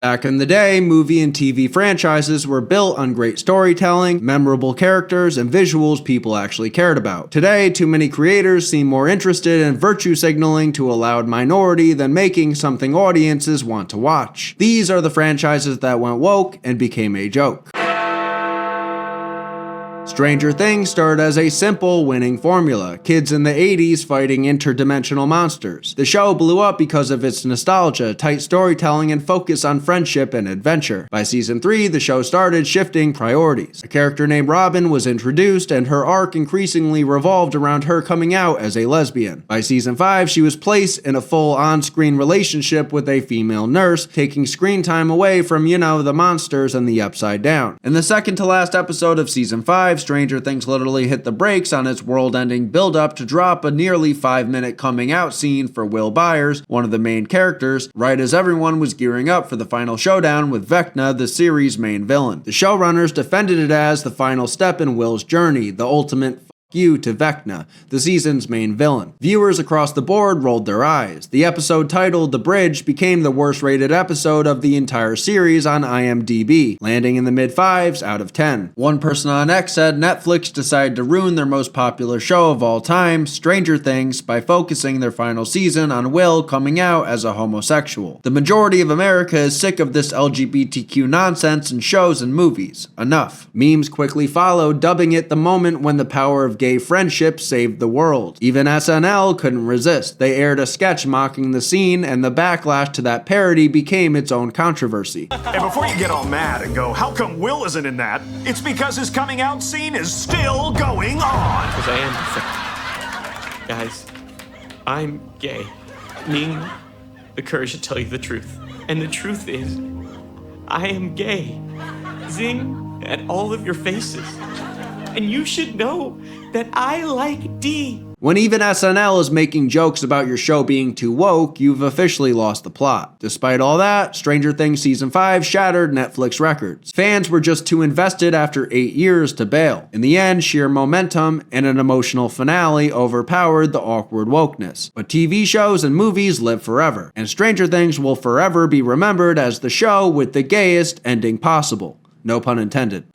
Back in the day, movie and TV franchises were built on great storytelling, memorable characters, and visuals people actually cared about. Today, too many creators seem more interested in virtue signaling to a loud minority than making something audiences want to watch. These are the franchises that went woke and became a joke. Stranger Things started as a simple, winning formula, kids in the 80s fighting interdimensional monsters. The show blew up because of its nostalgia, tight storytelling, and focus on friendship and adventure. By season 3, the show started shifting priorities. A character named Robin was introduced, and her arc increasingly revolved around her coming out as a lesbian. By season 5, she was placed in a full on-screen relationship with a female nurse, taking screen time away from, the monsters and the Upside Down. In the second to last episode of season 5, Stranger Things literally hit the brakes on its world-ending build-up to drop a nearly 5-minute coming-out scene for Will Byers, one of the main characters, right as everyone was gearing up for the final showdown with Vecna, the series' main villain. The showrunners defended it as the final step in Will's journey, the ultimate you to Vecna, the season's main villain. Viewers across the board rolled their eyes. The episode titled The Bridge became the worst rated episode of the entire series on IMDb, landing in the mid-5s out of 10. One person on X said Netflix decided to ruin their most popular show of all time, Stranger Things, by focusing their final season on Will coming out as a homosexual. The majority of America is sick of this LGBTQ nonsense in shows and movies. Enough. Memes quickly followed, dubbing it the moment when the power of gay friendship saved the world. Even SNL couldn't resist. They aired a sketch mocking the scene, and the backlash to that parody became its own controversy. And before you get all mad and go, how come Will isn't in that? It's because his coming out scene is still going on. Because I am. Guys, I'm gay. Meaning the courage to tell you the truth. And the truth is, I am gay. Zing at all of your faces. And you should know that I like D. When even SNL is making jokes about your show being too woke, you've officially lost the plot. Despite all that, Stranger Things Season 5 shattered Netflix records. Fans were just too invested after 8 years to bail. In the end, sheer momentum and an emotional finale overpowered the awkward wokeness. But TV shows and movies live forever, and Stranger Things will forever be remembered as the show with the gayest ending possible. No pun intended.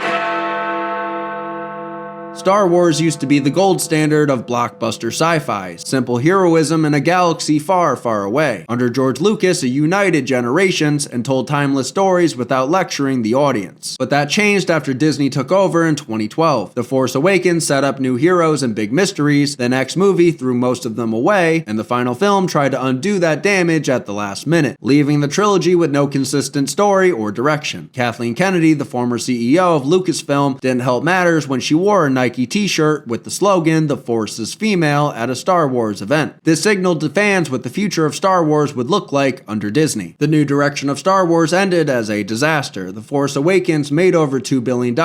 Star Wars used to be the gold standard of blockbuster sci-fi, simple heroism in a galaxy far, far away. Under George Lucas, it united generations and told timeless stories without lecturing the audience. But that changed after Disney took over in 2012. The Force Awakens set up new heroes and big mysteries, the next movie threw most of them away, and the final film tried to undo that damage at the last minute, leaving the trilogy with no consistent story or direction. Kathleen Kennedy, the former CEO of Lucasfilm, didn't help matters when she wore a Nike t-shirt with the slogan, "The Force is female," at a Star Wars event. This signaled to fans what the future of Star Wars would look like under Disney. The new direction of Star Wars ended as a disaster. The Force Awakens made over $2 billion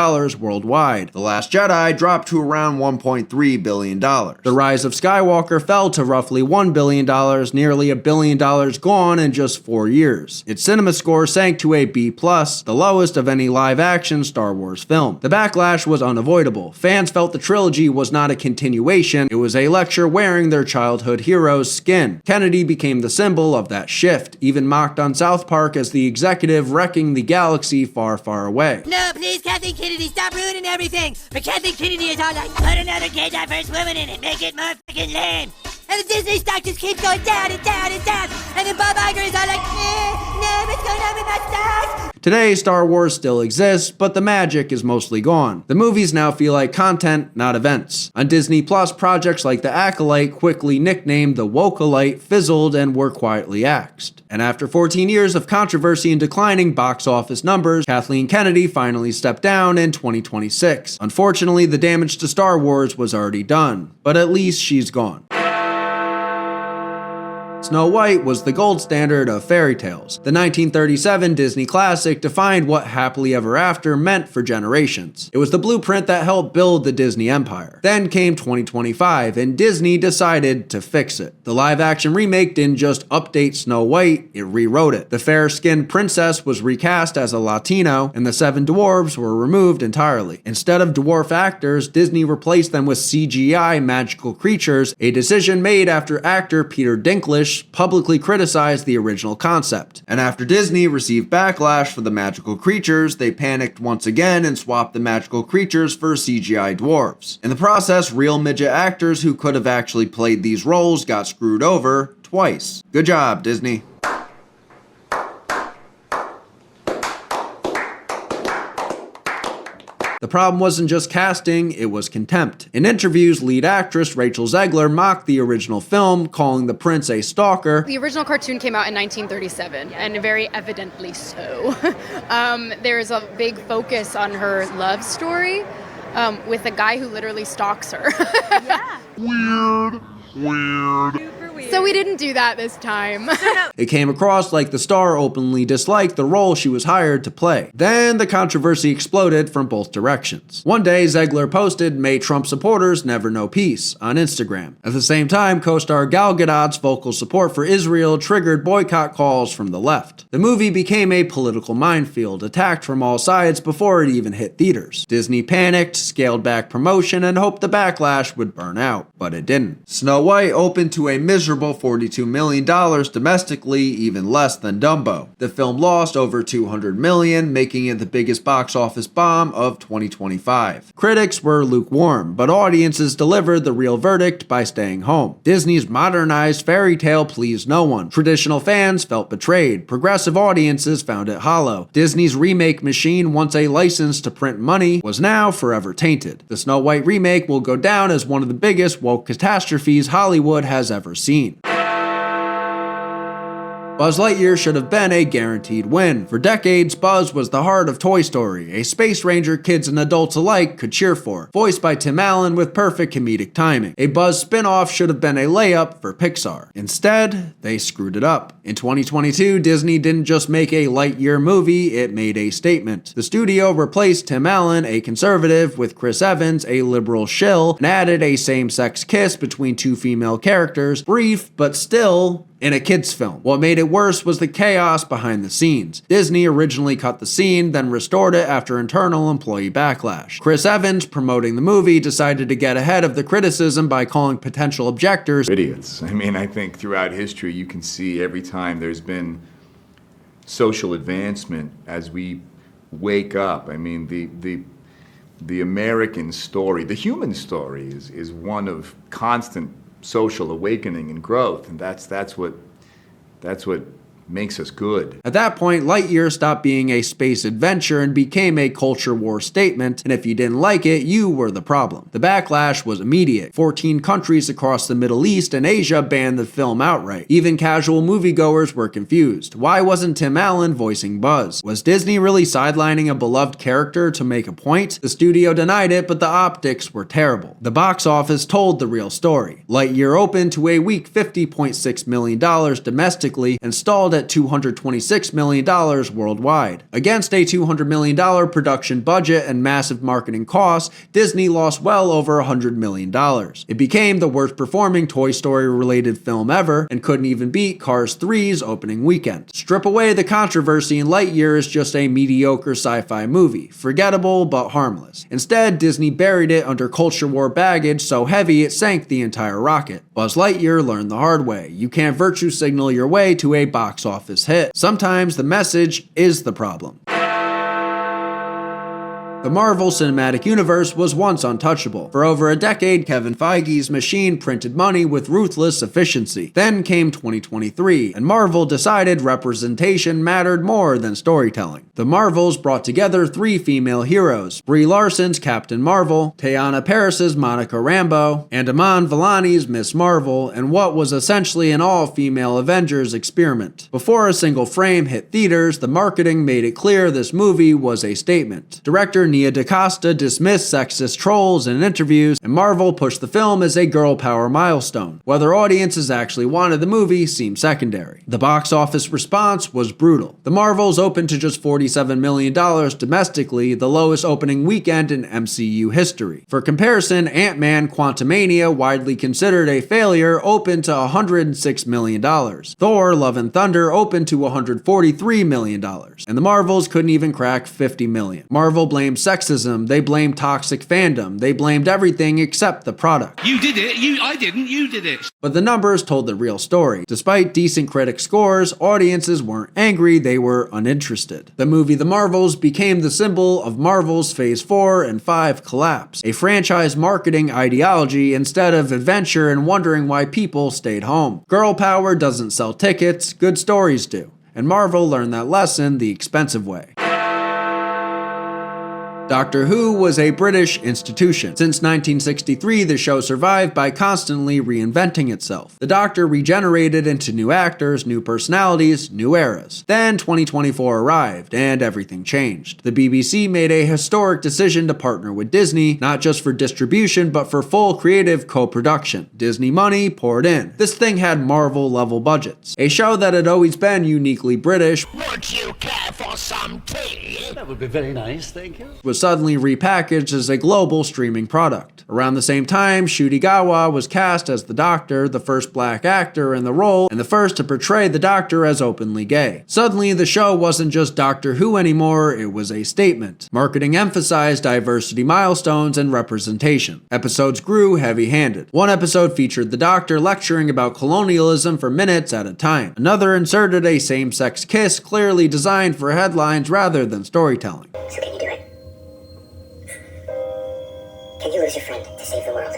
worldwide. The Last Jedi dropped to around $1.3 billion. The Rise of Skywalker fell to roughly $1 billion, nearly $1 billion gone in just 4 years. Its cinema score sank to a B+, the lowest of any live-action Star Wars film. The backlash was unavoidable. Fans felt the trilogy was not a continuation, it was a lecture wearing their childhood hero's skin. Kennedy became the symbol of that shift, even mocked on South Park as the executive wrecking the galaxy far, far away. No, please, Kathleen Kennedy, stop ruining everything! But Kathleen Kennedy is all like, put another gay diverse woman in it, make it more freaking lame! And the Disney stock just keeps going down and down and down, and then Bob Iger is all like, no, what's going on with my stocks? Today, Star Wars still exists, but the magic is mostly gone. The movies now feel like content, not events. On Disney Plus, projects like The Acolyte, quickly nicknamed The Wokalite, fizzled and were quietly axed. And after 14 years of controversy and declining box office numbers, Kathleen Kennedy finally stepped down in 2026. Unfortunately, the damage to Star Wars was already done, but at least she's gone. Snow White was the gold standard of fairy tales. The 1937 Disney classic defined what happily ever after meant for generations. It was the blueprint that helped build the Disney empire. Then came 2025, and Disney decided to fix it. The live-action remake didn't just update Snow White, it rewrote it. The fair-skinned princess was recast as a Latino, and the 7 dwarves were removed entirely. Instead of dwarf actors, Disney replaced them with CGI magical creatures, a decision made after actor Peter Dinklage which publicly criticized the original concept. And after Disney received backlash for the magical creatures, they panicked once again and swapped the magical creatures for CGI dwarves. In the process, real midget actors who could have actually played these roles got screwed over twice. Good job, Disney. The problem wasn't just casting, it was contempt. In interviews, lead actress Rachel Zegler mocked the original film, calling the prince a stalker. The original cartoon came out in 1937, and very evidently so. There's a big focus on her love story with a guy who literally stalks her. Yeah. Weird. Super weird. So we didn't do that this time. It came across like the star openly disliked the role she was hired to play. Then the controversy exploded from both directions. One day, Zegler posted, "May Trump supporters never know peace," on Instagram. At the same time, co-star Gal Gadot's vocal support for Israel triggered boycott calls from the left. The movie became a political minefield, attacked from all sides before it even hit theaters. Disney panicked, scaled back promotion, and hoped the backlash would burn out. But it didn't. Snow White opened to a miserable $42 million domestically, even less than Dumbo. The film lost over $200 million, making it the biggest box office bomb of 2025. Critics were lukewarm, but audiences delivered the real verdict by staying home. Disney's modernized fairy tale pleased no one. Traditional fans felt betrayed. Progressive audiences found it hollow. Disney's remake machine, once a license to print money, was now forever tainted. The Snow White remake will go down as one of the biggest woke catastrophes Hollywood has ever seen. Buzz Lightyear should have been a guaranteed win. For decades, Buzz was the heart of Toy Story, a space ranger kids and adults alike could cheer for. Voiced by Tim Allen with perfect comedic timing. A Buzz spin-off should have been a layup for Pixar. Instead, they screwed it up. In 2022, Disney didn't just make a Lightyear movie, it made a statement. The studio replaced Tim Allen, a conservative, with Chris Evans, a liberal shill, and added a same-sex kiss between two female characters, brief, but still in a kids' film. What made it worse was the chaos behind the scenes. Disney originally cut the scene, then restored it after internal employee backlash. Chris Evans, promoting the movie, decided to get ahead of the criticism by calling potential objectors Idiots. I mean, I think throughout history you can see every time there's been social advancement as we wake up. I mean, the American story, the human story is one of constant social awakening and growth, and that's what makes us good. At that point, Lightyear stopped being a space adventure and became a culture war statement, and if you didn't like it, you were the problem. The backlash was immediate. 14 countries across the Middle East and Asia banned the film outright. Even casual moviegoers were confused. Why wasn't Tim Allen voicing Buzz? Was Disney really sidelining a beloved character to make a point? The studio denied it, but the optics were terrible. The box office told the real story. Lightyear opened to a weak $50.6 million domestically and stalled at $226 million worldwide. Against a $200 million production budget and massive marketing costs, Disney lost well over $100 million. It became the worst performing Toy Story related film ever and couldn't even beat Cars 3's opening weekend. Strip away the controversy and Lightyear is just a mediocre sci-fi movie, forgettable but harmless. Instead, Disney buried it under culture war baggage so heavy it sank the entire rocket. Buzz Lightyear learned the hard way. You can't virtue signal your way to a box office hit. Sometimes the message is the problem. The Marvel Cinematic Universe was once untouchable. For over a decade, Kevin Feige's machine printed money with ruthless efficiency. Then came 2023, and Marvel decided representation mattered more than storytelling. The Marvels brought together 3 female heroes: Brie Larson's Captain Marvel, Teyana Paris's Monica Rambeau, and Iman Vellani's Miss Marvel, and what was essentially an all-female Avengers experiment. Before a single frame hit theaters, the marketing made it clear this movie was a statement. Director Nia DaCosta dismissed sexist trolls in interviews, and Marvel pushed the film as a girl power milestone. Whether audiences actually wanted the movie seemed secondary. The box office response was brutal. The Marvels opened to just $47 million domestically, the lowest opening weekend in MCU history. For comparison, Ant-Man Quantumania, widely considered a failure, opened to $106 million. Thor: Love and Thunder opened to $143 million. And the Marvels couldn't even crack $50 million. Marvel blames sexism, they blamed toxic fandom, they blamed everything except the product. You did it, I didn't, you did it. But the numbers told the real story. Despite decent critic scores, audiences weren't angry, they were uninterested. The movie The Marvels became the symbol of Marvel's Phase 4 and 5 collapse, a franchise marketing ideology instead of adventure and wondering why people stayed home. Girl power doesn't sell tickets, good stories do. And Marvel learned that lesson the expensive way. Doctor Who was a British institution. Since 1963, the show survived by constantly reinventing itself. The Doctor regenerated into new actors, new personalities, new eras. Then 2024 arrived, and everything changed. The BBC made a historic decision to partner with Disney, not just for distribution, but for full creative co-production. Disney money poured in. This thing had Marvel-level budgets. A show that had always been uniquely British, Would you care for some tea? That would be very nice, thank you. was suddenly repackaged as a global streaming product. Around the same time, Shudigawa was cast as the Doctor, the first black actor in the role, and the first to portray the Doctor as openly gay. Suddenly, the show wasn't just Doctor Who anymore, it was a statement. Marketing emphasized diversity milestones and representation. Episodes grew heavy-handed. One episode featured the Doctor lecturing about colonialism for minutes at a time. Another inserted a same-sex kiss clearly designed for headlines rather than storytelling. So can you do it? Can you lose your friend to save the world?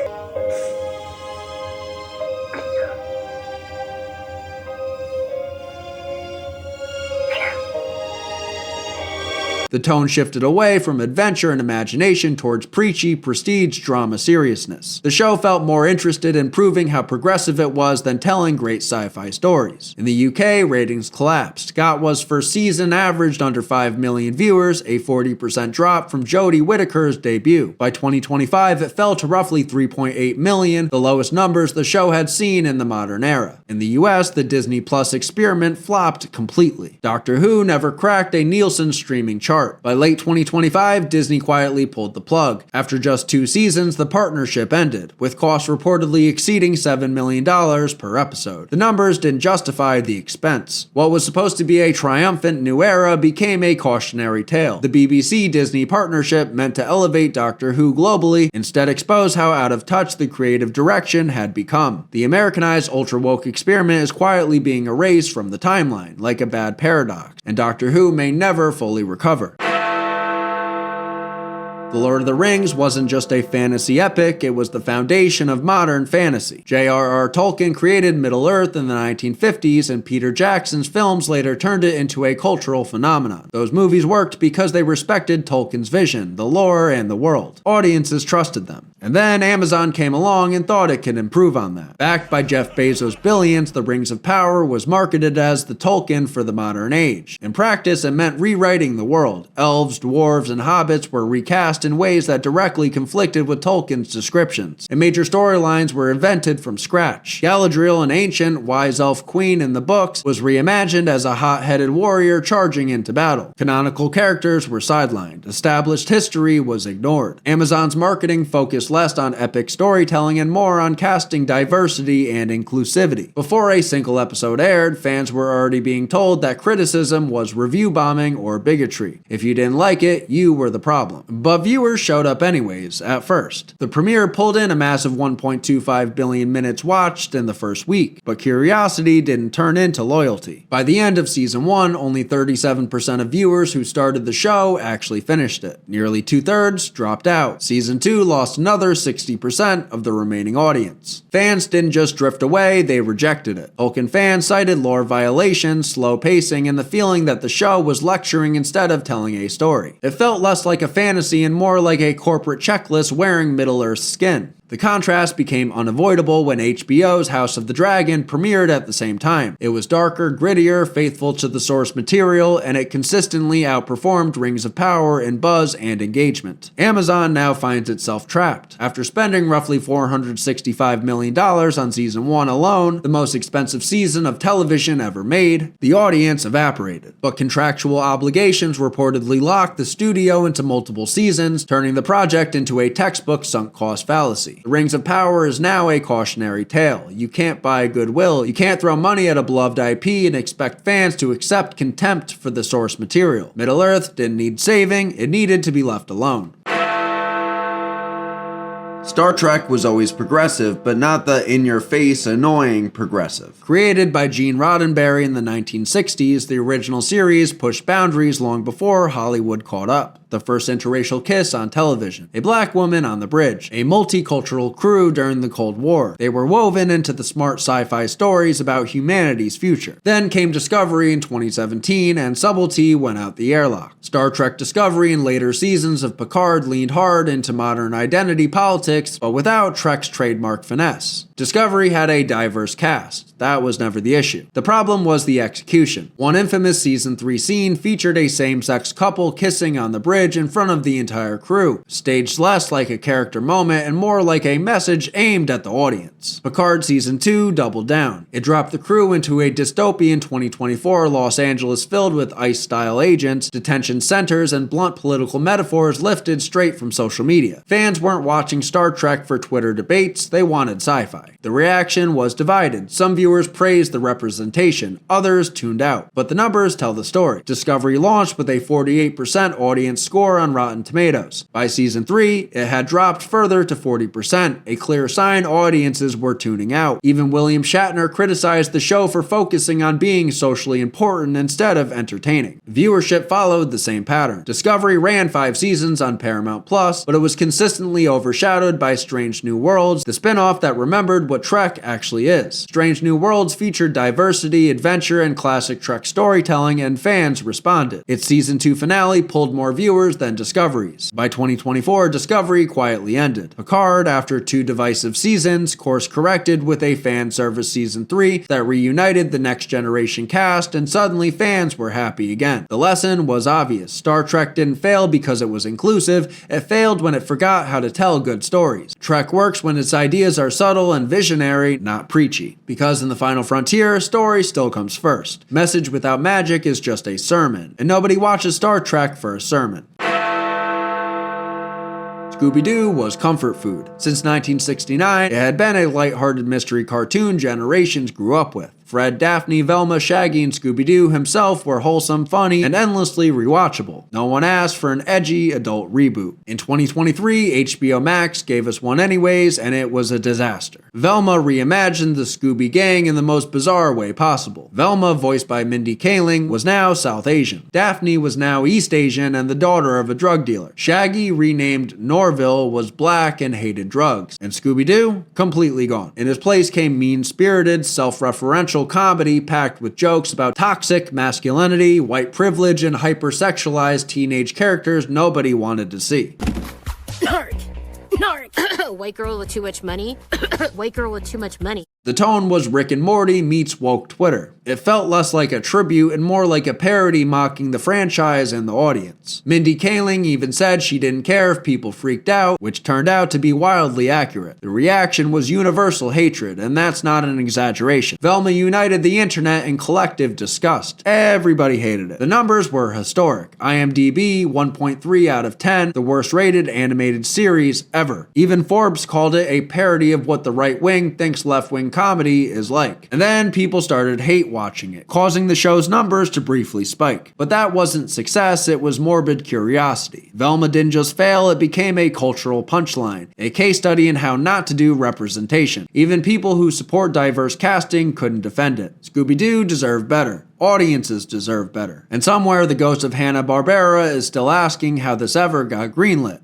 The tone shifted away from adventure and imagination towards preachy, prestige drama seriousness. The show felt more interested in proving how progressive it was than telling great sci-fi stories. In the UK, ratings collapsed. Gotwa's first season averaged under 5 million viewers, a 40% drop from Jodie Whittaker's debut. By 2025, it fell to roughly 3.8 million, the lowest numbers the show had seen in the modern era. In the US, the Disney Plus experiment flopped completely. Doctor Who never cracked a Nielsen streaming chart. By late 2025, Disney quietly pulled the plug. After just 2 seasons, the partnership ended, with costs reportedly exceeding $7 million per episode. The numbers didn't justify the expense. What was supposed to be a triumphant new era became a cautionary tale. The BBC-Disney partnership meant to elevate Doctor Who globally, instead expose how out of touch the creative direction had become. The Americanized ultra-woke experiment is quietly being erased from the timeline, like a bad paradox, and Doctor Who may never fully recover. The Lord of the Rings wasn't just a fantasy epic, it was the foundation of modern fantasy. J.R.R. Tolkien created Middle-earth in the 1950s, and Peter Jackson's films later turned it into a cultural phenomenon. Those movies worked because they respected Tolkien's vision, the lore, and the world. Audiences trusted them. And then Amazon came along and thought it could improve on that. Backed by Jeff Bezos' billions, The Rings of Power was marketed as the Tolkien for the modern age. In practice, it meant rewriting the world. Elves, dwarves, and hobbits were recast in ways that directly conflicted with Tolkien's descriptions, and major storylines were invented from scratch. Galadriel, an ancient, wise elf queen in the books, was reimagined as a hot-headed warrior charging into battle. Canonical characters were sidelined. Established history was ignored. Amazon's marketing focused less on epic storytelling and more on casting diversity and inclusivity. Before a single episode aired, fans were already being told that criticism was review bombing or bigotry. If you didn't like it, you were the problem. But viewers showed up anyways, at first. The premiere pulled in a massive 1.25 billion minutes watched in the first week, but curiosity didn't turn into loyalty. By the end of season 1, only 37% of viewers who started the show actually finished it. Nearly 2/3 dropped out. Season 2 lost another 60% of the remaining audience. Fans didn't just drift away, they rejected it. Tolkien fans cited lore violations, slow pacing, and the feeling that the show was lecturing instead of telling a story. It felt less like a fantasy and more like a corporate checklist wearing Middle-earth skin. The contrast became unavoidable when HBO's House of the Dragon premiered at the same time. It was darker, grittier, faithful to the source material, and it consistently outperformed Rings of Power in buzz and engagement. Amazon now finds itself trapped. After spending roughly $465 million on season 1 alone, the most expensive season of television ever made, the audience evaporated. But contractual obligations reportedly locked the studio into multiple seasons, turning the project into a textbook sunk cost fallacy. The Rings of Power is now a cautionary tale. You can't buy goodwill. You can't throw money at a beloved IP and expect fans to accept contempt for the source material. Middle-earth didn't need saving, it needed to be left alone. Star Trek was always progressive, but not the in-your-face, annoying progressive. Created by Gene Roddenberry in the 1960s, the original series pushed boundaries long before Hollywood caught up. The first interracial kiss on television, a black woman on the bridge, a multicultural crew during the Cold War. They were woven into the smart sci-fi stories about humanity's future. Then came Discovery in 2017, and subtlety went out the airlock. Star Trek Discovery and later seasons of Picard leaned hard into modern identity politics, but without Trek's trademark finesse. Discovery had a diverse cast. That was never the issue. The problem was the execution. One infamous season 3 scene featured a same-sex couple kissing on the bridge in front of the entire crew, staged less like a character moment and more like a message aimed at the audience. Picard season 2 doubled down. It dropped the crew into a dystopian 2024 Los Angeles filled with ICE-style agents, detention centers, and blunt political metaphors lifted straight from social media. Fans weren't watching Star Trek for Twitter debates, they wanted sci-fi. The reaction was divided. Some viewers praised the representation, others tuned out. But the numbers tell the story. Discovery launched with a 48% audience score on Rotten Tomatoes. By season 3, it had dropped further to 40%, a clear sign audiences were tuning out. Even William Shatner criticized the show for focusing on being socially important instead of entertaining. Viewership followed the same pattern. Discovery ran 5 seasons on Paramount+, but it was consistently overshadowed by Strange New Worlds, the spin-off that remembered what Trek actually is. Strange New Worlds featured diversity, adventure, and classic Trek storytelling, and fans responded. Its season 2 finale pulled more viewers than Discovery's. By 2024, Discovery quietly ended. Picard, after 2 divisive seasons, course-corrected with a fan service season 3 that reunited the next generation cast, and suddenly fans were happy again. The lesson was obvious. Star Trek didn't fail because it was inclusive, it failed when it forgot how to tell good stories. Trek works when its ideas are subtle and visionary, not preachy. Because in The Final Frontier, story still comes first. Message without magic is just a sermon, and nobody watches Star Trek for a sermon. Scooby-Doo was comfort food. Since 1969, it had been a lighthearted mystery cartoon generations grew up with. Fred, Daphne, Velma, Shaggy, and Scooby-Doo himself were wholesome, funny, and endlessly rewatchable. No one asked for an edgy adult reboot. In 2023, HBO Max gave us one anyways, and it was a disaster. Velma reimagined the Scooby Gang in the most bizarre way possible. Velma, voiced by Mindy Kaling, was now South Asian. Daphne was now East Asian and the daughter of a drug dealer. Shaggy, renamed Norville, was black and hated drugs. And Scooby-Doo? Completely gone. In his place came mean-spirited, self-referential comedy packed with jokes about toxic masculinity, white privilege, and hypersexualized teenage characters nobody wanted to see. Narc! Narc! White girl with too much money? White girl with too much money. The tone was Rick and Morty meets woke Twitter. It felt less like a tribute and more like a parody mocking the franchise and the audience. Mindy Kaling even said she didn't care if people freaked out, which turned out to be wildly accurate. The reaction was universal hatred, and that's not an exaggeration. Velma united the internet in collective disgust. Everybody hated it. The numbers were historic. IMDb 1.3 out of 10, the worst rated animated series ever. Even Forbes called it a parody of what the right wing thinks left wing comedy is like. And then people started hate watching it, causing the show's numbers to briefly spike. But that wasn't success, it was morbid curiosity. Velma didn't just fail, it became a cultural punchline, a case study in how not to do representation. Even people who support diverse casting couldn't defend it. Scooby-Doo deserved better. Audiences deserve better. And somewhere the ghost of Hanna-Barbera is still asking how this ever got greenlit.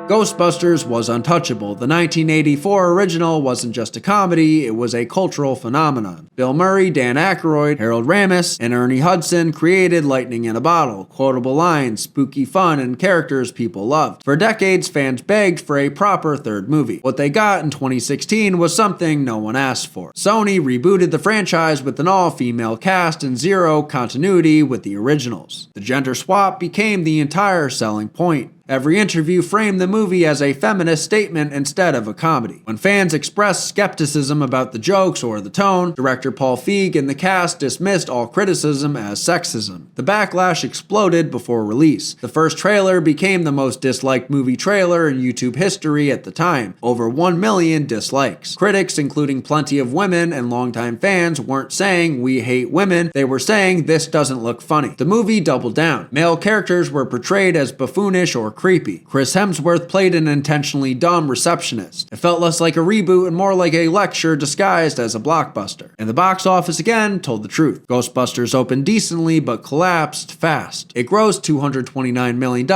Ghostbusters was untouchable. The 1984 original wasn't just a comedy, it was a cultural phenomenon. Bill Murray, Dan Aykroyd, Harold Ramis, and Ernie Hudson created lightning in a bottle, quotable lines, spooky fun, and characters people loved. For decades, fans begged for a proper third movie. What they got in 2016 was something no one asked for. Sony rebooted the franchise with an all-female cast and zero continuity with the originals. The gender swap became the entire selling point. Every interview framed the movie as a feminist statement instead of a comedy. When fans expressed skepticism about the jokes or the tone, director Paul Feig and the cast dismissed all criticism as sexism. The backlash exploded before release. The first trailer became the most disliked movie trailer in YouTube history at the time, over 1 million dislikes. Critics, including plenty of women and longtime fans, weren't saying we hate women, they were saying this doesn't look funny. The movie doubled down. Male characters were portrayed as buffoonish or creepy. Chris Hemsworth played an intentionally dumb receptionist. It felt less like a reboot and more like a lecture disguised as a blockbuster. And the box office again told the truth. Ghostbusters opened decently but collapsed fast. It grossed $229 million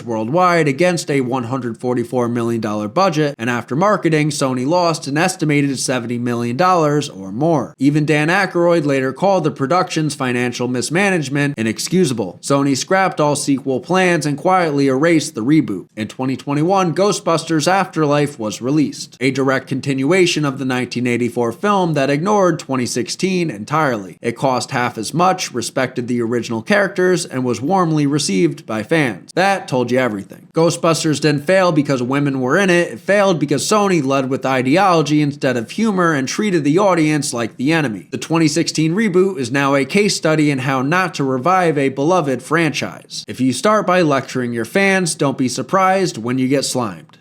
worldwide against a $144 million budget, and after marketing, Sony lost an estimated $70 million or more. Even Dan Aykroyd later called the production's financial mismanagement inexcusable. Sony scrapped all sequel plans and quietly erased the reboot. In 2021, Ghostbusters Afterlife was released, a direct continuation of the 1984 film that ignored 2016 entirely. It cost half as much, respected the original characters, and was warmly received by fans. That told you everything. Ghostbusters didn't fail because women were in it, it failed because Sony led with ideology instead of humor and treated the audience like the enemy. The 2016 reboot is now a case study in how not to revive a beloved franchise. If you start by lecturing your fans, don't be surprised when you get slimed.